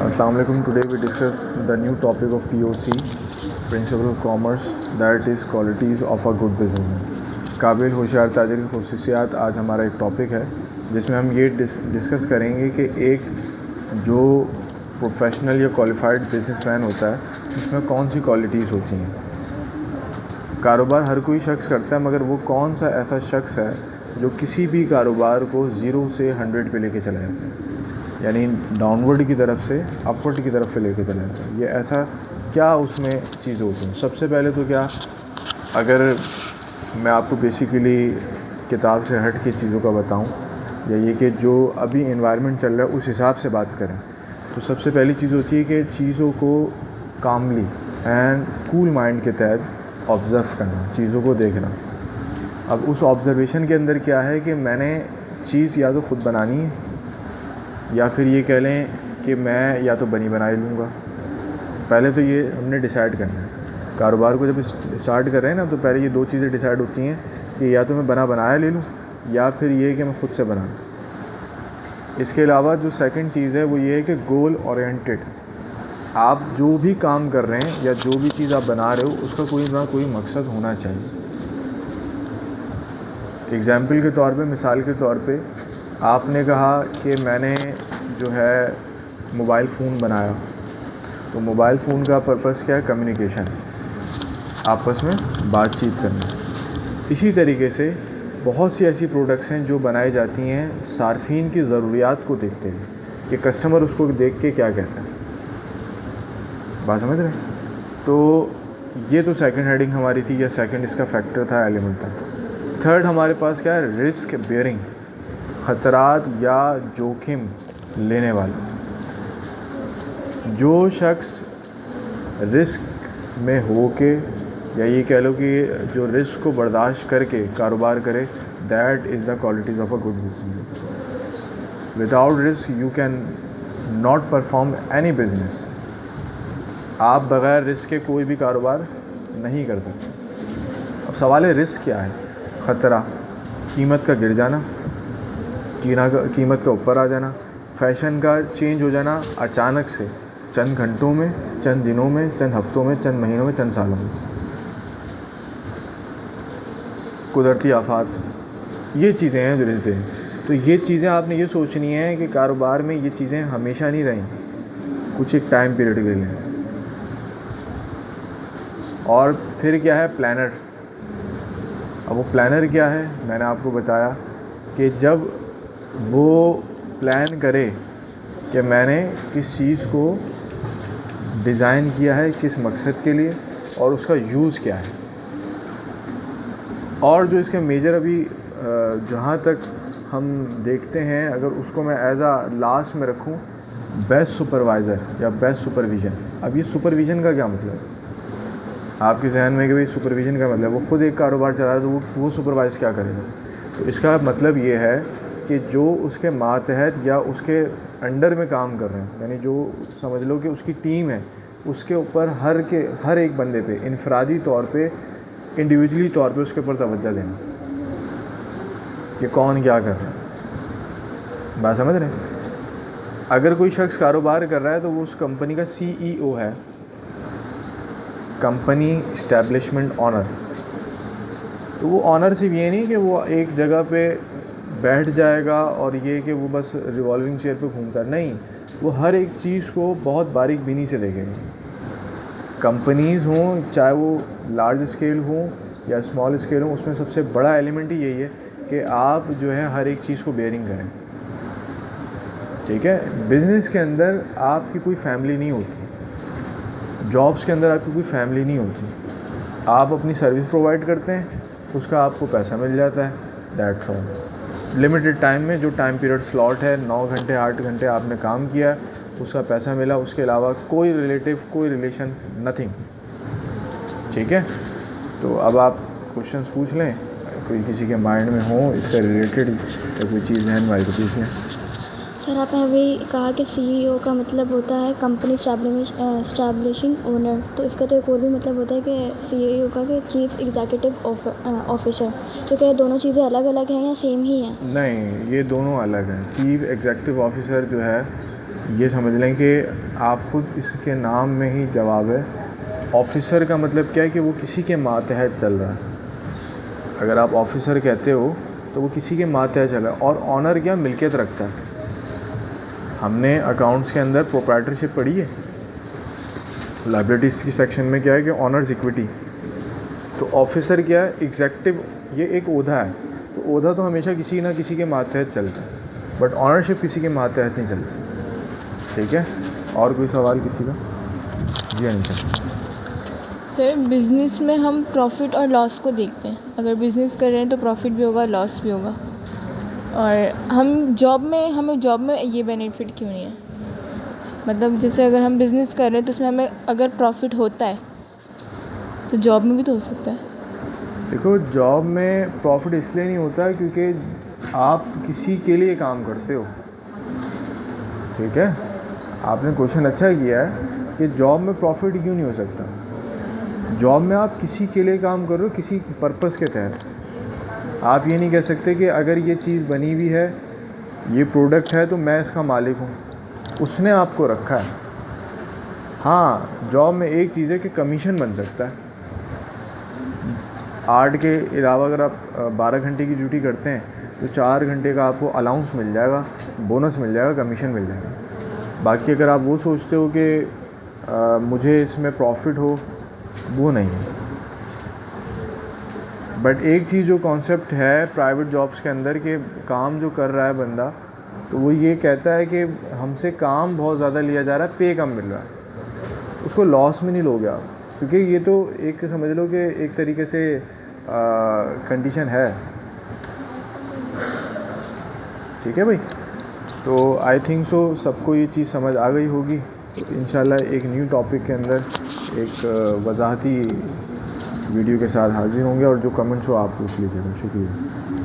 Assalamu alaikum. Today we discuss the new topic of POC, Principle of Commerce, that is qualities of a good businessman. काबिल होशियार ताजिर की खसूसियात आज हमारा एक topic है जिसमें हम ये डिस्कस करेंगे कि एक जो प्रोफेशनल या क्वालिफाइड बिजनेसमैन होता है उसमें कौन सी क्वालिटीज़ होती हैं। कारोबार हर कोई शख्स करता है, मगर वो कौन सा ऐसा शख्स है जो किसी भी कारोबार को 0 से 100 पे लेके चला जाता है, यानी डाउनवर्ड की तरफ से अपवर्ड की तरफ से लेके चला जाता है। ये ऐसा क्या उसमें चीज़ें होती हैं। सबसे पहले तो क्या, अगर मैं आपको बेसिकली किताब से हट के चीज़ों का बताऊं, या ये कि जो अभी एनवायरनमेंट चल रहा है उस हिसाब से बात करें, तो सबसे पहली चीज़ होती है कि चीज़ों को कामली एंड कूल माइंड के तहत ऑब्ज़र्व करना, चीज़ों को देखना। अब उस ऑब्ज़र्वेशन के अंदर क्या है कि मैंने चीज़ या तो ख़ुद बनानी है, या फिर ये कह लें कि मैं या तो बनी बनाई लूँगा। पहले तो ये हमने डिसाइड करना है। कारोबार को जब स्टार्ट कर रहे हैं ना, तो पहले ये 2 चीज़ें डिसाइड होती हैं कि या तो मैं बना बनाया ले लूँ, या फिर ये कि मैं ख़ुद से बनाऊँ। इसके अलावा जो सेकंड चीज़ है वो ये है कि गोल ओरिएंटेड। आप जो भी काम कर रहे हैं या जो भी चीज़ आप बना रहे हो उसका कोई ना कोई मकसद होना चाहिए। एग्ज़ाम्पल के तौर पे, मिसाल के तौर पे, आपने कहा कि मैंने जो है मोबाइल फ़ोन बनाया, तो मोबाइल फ़ोन का पर्पस क्या है? कम्युनिकेशन, आपस में बातचीत करना। इसी तरीके से बहुत सी ऐसी प्रोडक्ट्स हैं जो बनाई जाती हैं सार्फिन की ज़रूरियात को देखते हुए, कि कस्टमर उसको देख के क्या कहता है। बात समझ रहे हैं? तो ये तो सेकंड हेडिंग हमारी थी, या सेकंड इसका फैक्टर था, एलिमेंट था। थर्ड हमारे पास क्या है? रिस्क बेयरिंग, ख़तरात या जोखिम लेने वाला। जो शख्स रिस्क में हो के, या ये कह लो कि जो रिस्क को बर्दाश्त करके कारोबार करे, that is the qualities of a good business. Without risk you can not perform any business. आप बग़ैर रिस्क के कोई भी कारोबार नहीं कर सकते। अब सवाल है, रिस्क क्या है? ख़तरा, कीमत का गिर जाना, कीमत का ऊपर आ जाना, फ़ैशन का चेंज हो जाना अचानक से, चंद घंटों में, चंद दिनों में, चंद हफ्तों में, चंद महीनों में, चंद सालों में, कुदरती आफात, ये चीज़ें हैं जो रिस्क हैं। तो ये चीज़ें आपने ये सोचनी है कि कारोबार में ये चीज़ें हमेशा नहीं रहें, कुछ एक टाइम पीरियड के लिए। और फिर क्या है? प्लानर। अब वो प्लानर क्या है? मैंने आपको बताया कि जब वो प्लान करे कि मैंने किस चीज़ को डिज़ाइन किया है, किस मकसद के लिए, और उसका यूज़ क्या है। और जो इसके मेजर अभी जहाँ तक हम देखते हैं, अगर उसको मैं एज आ लास्ट में रखूँ, बेस्ट सुपरवाइज़र या बेस्ट सुपरविज़न। अब ये सुपरविज़न का क्या मतलब है आपके जहन में कि भाई सुपरविज़न का मतलब वो खुद एक कारोबार चला रहा है, तो वो सुपरवाइज़ क्या करेगा? तो इसका मतलब ये है कि जो उसके मातहत या उसके अंडर में काम कर रहे हैं, यानी जो समझ लो कि उसकी टीम है, उसके ऊपर हर एक बंदे पे इनफरादी तौर पे, इंडिविजुअली तौर पे उसके ऊपर तवज्जो देना कि कौन क्या कर रहा है। बात समझ रहे हैं? अगर कोई शख्स कारोबार कर रहा है तो वो उस कंपनी का CEO है, कंपनी इस्टेब्लिशमेंट ऑनर। तो वो ऑनर सिर्फ ये नहीं कि वो एक जगह पे बैठ जाएगा और ये कि वो बस रिवॉल्विंग चेयर पे घूमता है, नहीं, वो हर एक चीज़ को बहुत बारीक बीनी से देखेगा। कंपनीज़ हों, चाहे वो लार्ज स्केल हों या स्मॉल स्केल हों, उसमें सबसे बड़ा एलिमेंट ही यही है कि आप जो है हर एक चीज़ को बेयरिंग करें। ठीक है? बिज़नेस के अंदर आपकी कोई फैमिली नहीं होती, जॉब्स के अंदर आपकी कोई फैमिली नहीं होती। आप अपनी सर्विस प्रोवाइड करते हैं, उसका आपको पैसा मिल जाता है, दैट्स ऑल। लिमिटेड टाइम में जो टाइम पीरियड स्लॉट है, 9 घंटे 8 घंटे आपने काम किया, उसका पैसा मिला, उसके अलावा कोई रिलेटिव, कोई रिलेशन, नथिंग। ठीक है? तो अब आप क्वेश्चंस पूछ लें, कोई किसी के माइंड में हो इससे रिलेटेड, या कोई चीज़ है हमारी तो पूछ लें। सर, आपने अभी कहा कि CEO का मतलब होता है कंपनी स्टैब्लिशिंग ओनर, तो इसका तो एक और भी मतलब होता है कि CEO का कि चीफ़ एग्जीक्यूटिव ऑफिसर। तो क्या दोनों चीज़ें अलग अलग हैं या सेम ही हैं? नहीं, ये दोनों अलग हैं। चीफ एग्जीक्यूटिव ऑफिसर जो है ये समझ लें कि आप खुद इसके नाम में ही जवाब है। ऑफिसर का मतलब क्या है कि वो किसी के मातहत चल रहा है। अगर आप ऑफिसर कहते हो तो वो किसी के मातहत चल रहा है। और ऑनर क्या, मिल्कियत रखता है। हमने अकाउंट्स के अंदर प्रोप्राइटरशिप पढ़ी है। लायबिलिटीज़ की सेक्शन में क्या है कि ऑनर्स इक्विटी। तो ऑफिसर क्या है, एग्जेक्टिव, ये एक ओहदा है। तो ओहदा तो हमेशा किसी ना किसी के मातहत चलता है, बट ऑनरशिप किसी के मातहत नहीं चलती। ठीक है, और कोई सवाल किसी का? जी अनिशा। सर, बिज़नेस में हम प्रॉफिट और लॉस को देखते हैं। अगर बिज़नेस कर रहे हैं तो प्रॉफिट भी होगा, लॉस भी होगा। और हमें जॉब में ये बेनिफिट क्यों नहीं है? मतलब जैसे अगर हम बिज़नेस कर रहे हैं तो उसमें हमें अगर प्रॉफिट होता है तो जॉब में भी तो हो सकता है। देखो, जॉब में प्रॉफिट इसलिए नहीं होता है क्योंकि आप किसी के लिए काम करते हो। ठीक है, आपने क्वेश्चन अच्छा किया है कि जॉब में प्रॉफिट क्यों नहीं हो सकता। जॉब में आप किसी के लिए काम कर रहे हो, किसी पर्पस के तहत। आप ये नहीं कह सकते कि अगर ये चीज़ बनी हुई है, ये प्रोडक्ट है, तो मैं इसका मालिक हूँ, उसने आपको रखा है। हाँ, जॉब में एक चीज़ है कि कमीशन बन सकता है। 8 के अलावा अगर आप 12 घंटे की ड्यूटी करते हैं तो 4 घंटे का आपको अलाउंस मिल जाएगा, बोनस मिल जाएगा, कमीशन मिल जाएगा। बाकी अगर आप वो सोचते हो कि मुझे इसमें प्रॉफिट हो, वो नहीं है। बट एक चीज़ जो कॉन्सेप्ट है प्राइवेट जॉब्स के अंदर कि काम जो कर रहा है बंदा, तो वो ये कहता है कि हमसे काम बहुत ज़्यादा लिया जा रहा है, पे कम मिल रहा है। उसको लॉस में नहीं लोगे आप, क्योंकि ये तो एक समझ लो कि एक तरीके से कंडीशन है। ठीक है भाई, तो आई थिंक सो सबको ये चीज़ समझ आ गई होगी। तो इंशाल्लाह एक न्यू टॉपिक के अंदर एक वजाहती वीडियो के साथ हाजिर होंगे, और जो कमेंट्स हो आप पूछ लीजिएगा। शुक्रिया।